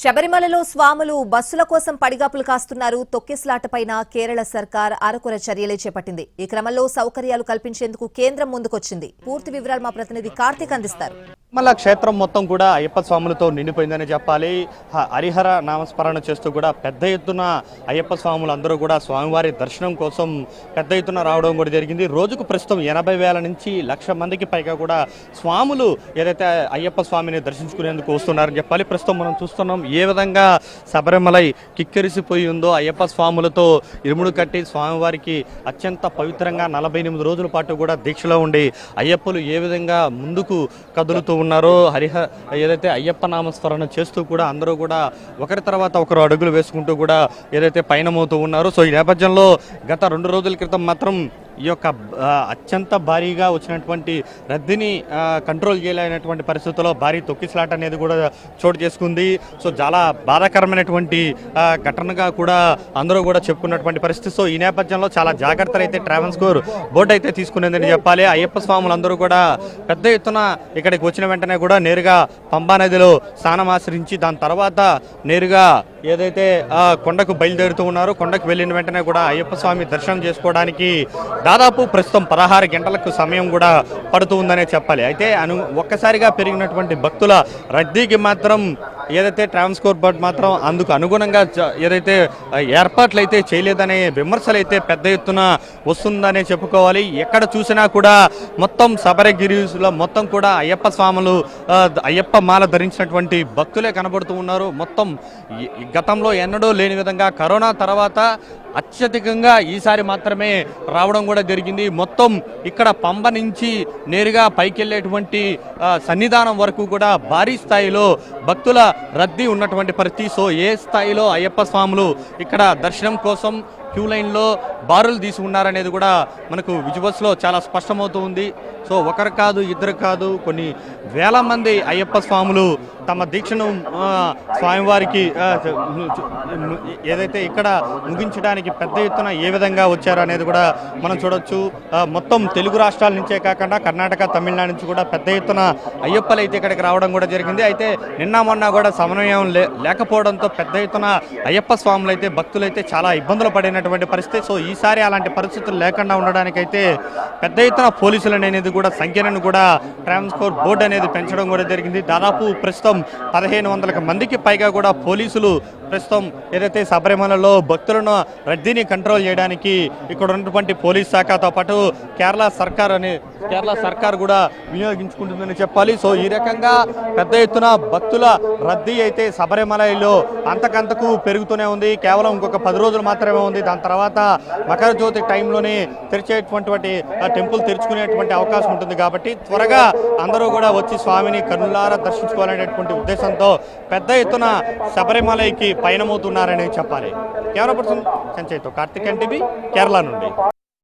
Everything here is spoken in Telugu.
శబరిమలలో స్వాములు బస్సుల కోసం పడిగాపులు కాస్తున్నారు. తొక్కిస్లాటపైన కేరళ సర్కార్ అరకొర చర్యలే చేపట్టింది. ఈ క్రమంలో సౌకర్యాలు కల్పించేందుకు కేంద్రం ముందుకొచ్చింది. పూర్తి వివరాలు మా ప్రతినిధి కార్తీక్ అందిస్తారు. మళ్ళా క్షేత్రం మొత్తం కూడా అయ్యప్ప స్వాములతో నిండిపోయిందని చెప్పాలి. హరిహర నామస్మరణ చేస్తూ కూడా పెద్ద ఎత్తున అయ్యప్ప స్వాములు అందరూ కూడా స్వామివారి దర్శనం కోసం పెద్ద ఎత్తున రావడం కూడా జరిగింది. రోజుకు ప్రస్తుతం 80,000 నుంచి 1,00,000 మందికి పైగా కూడా స్వాములు ఏదైతే అయ్యప్ప స్వామిని దర్శించుకునేందుకు వస్తున్నారని చెప్పాలి. ప్రస్తుతం మనం చూస్తున్నాం ఏ విధంగా శబరిమలై కిక్కిరిసిపోయి ఉందో. అయ్యప్ప స్వాములతో ఇరుముడు కట్టి స్వామివారికి అత్యంత పవిత్రంగా 48 రోజుల పాటు కూడా దీక్షలో ఉండి అయ్యప్పలు ఏ విధంగా ముందుకు కదులుతూ ఉన్నారో, ఏదైతే అయ్యప్ప నామస్మరణ చేస్తూ కూడా అందరూ కూడా ఒకరి తర్వాత ఒకరు అడుగులు వేసుకుంటూ కూడా ఏదైతే పయనమవుతూ ఉన్నారో. సో ఈ నేపథ్యంలో గత 2 రోజుల క్రితం మాత్రం ఈ యొక్క అత్యంత భారీగా వచ్చినటువంటి రద్దీని కంట్రోల్ చేయలేనటువంటి పరిస్థితుల్లో భారీ తొక్కిసలాట అనేది కూడా చోటు చేసుకుంది. సో చాలా బాధాకరమైనటువంటి ఘటనగా కూడా అందరూ కూడా చెప్పుకున్నటువంటి పరిస్థితి. సో ఈ నేపథ్యంలో చాలా జాగ్రత్తలు అయితే ట్రావెన్స్కోర్ బోర్డు అయితే తీసుకునేదని చెప్పాలి. అయ్యప్ప స్వాములు అందరూ కూడా పెద్ద ఎత్తున ఇక్కడికి వచ్చిన వెంటనే కూడా నేరుగా పంబా నదిలో స్నానం ఆచరించి దాని తర్వాత నేరుగా ఏదైతే కొండకు బయలుదేరుతూ ఉన్నారో, కొండకు వెళ్ళిన వెంటనే కూడా అయ్యప్ప స్వామి దర్శనం చేసుకోవడానికి దాదాపు ప్రస్తుతం 16 గంటలకు సమయం కూడా పడుతూ ఉందనే చెప్పాలి. అయితే ఒక్కసారిగా పెరిగినటువంటి భక్తుల రద్దీకి మాత్రం ఏదైతే ట్రావెన్స్కోర్ బోర్డు మాత్రం అందుకు అనుగుణంగా ఏదైతే ఏర్పాట్లు అయితే చేయలేదనే విమర్శలు అయితే పెద్ద ఎత్తున వస్తుందనే చెప్పుకోవాలి. ఎక్కడ చూసినా కూడా మొత్తం శబరిగిరిలో మొత్తం కూడా అయ్యప్ప స్వాములు అయ్యప్ప మాల ధరించినటువంటి భక్తులే కనబడుతూ ఉన్నారు. మొత్తం గతంలో ఎన్నడూ లేని విధంగా కరోనా తర్వాత అత్యధికంగా ఈసారి మాత్రమే రావడం కూడా జరిగింది. మొత్తం ఇక్కడ పంబ నుంచి నేరుగా పైకి వెళ్ళేటువంటి సన్నిధానం వరకు కూడా భారీ స్థాయిలో భక్తుల రద్దీ ఉన్నటువంటి పరిస్థితి. సో ఏ స్థాయిలో అయ్యప్ప స్వాములు ఇక్కడ దర్శనం కోసం క్యూ లైన్లో బారులు తీసుకున్నారనేది కూడా మనకు విజువల్స్లో చాలా స్పష్టమవుతూ ఉంది. సో ఒకరు కాదు, ఇద్దరు కాదు, కొన్ని వేల మంది అయ్యప్ప స్వాములు తమ దీక్షను స్వామివారికి ఏదైతే ఇక్కడ ముగించడానికి పెద్ద ఎత్తున ఏ విధంగా వచ్చారో అనేది కూడా మనం చూడొచ్చు. మొత్తం తెలుగు రాష్ట్రాల నుంచే కాకుండా కర్ణాటక, తమిళనాడు నుంచి కూడా పెద్ద ఎత్తున అయ్యప్పలు అయితే ఇక్కడికి రావడం కూడా జరిగింది. అయితే నిన్న మొన్న కూడా సమన్వయం లేకపోవడంతో పెద్ద ఎత్తున అయ్యప్ప స్వాములు అయితే భక్తులు అయితే చాలా ఇబ్బందులు పడినటువంటి పరిస్థితి. సో ఈసారి అలాంటి పరిస్థితులు లేకుండా ఉండడానికైతే పెద్ద ఎత్తున పోలీసులు అనేది కూడా సంఖ్యను కూడా ట్రావెన్స్కోర్ బోర్డు అనేది పెంచడం కూడా జరిగింది. దాదాపు ప్రస్తుతం 1,500 మందికి పైగా కూడా పోలీసులు ప్రస్తుతం ఏదైతే శబరిమలలో భక్తులను రద్దీని కంట్రోల్ చేయడానికి ఇక్కడ ఉన్నటువంటి పోలీస్ శాఖతో పాటు కేరళ సర్కార్ కూడా వినియోగించుకుంటుందని చెప్పాలి. సో ఈ రకంగా పెద్ద ఎత్తున భక్తుల రద్దీ అయితే శబరిమలలో అంతకంతకు పెరుగుతూనే ఉంది. కేవలం ఇంకొక 10 రోజులు మాత్రమే ఉంది. దాని తర్వాత మకర జ్యోతి టైంలోనే తెరిచేటువంటి టెంపుల్ తెరుచుకునేటువంటి అవకాశం ఉంటుంది. కాబట్టి త్వరగా అందరూ కూడా వచ్చి స్వామిని కన్నులారా దర్శించుకోవాలనేటువంటి ఉద్దేశంతో పెద్ద ఎత్తున శబరిమలైకి పయనమవుతున్నారని చెప్పాలి. కెమెరా పర్సన్ సంచయ్తో కార్తిక్ ఎన్టీవీ కేరళ నుండి.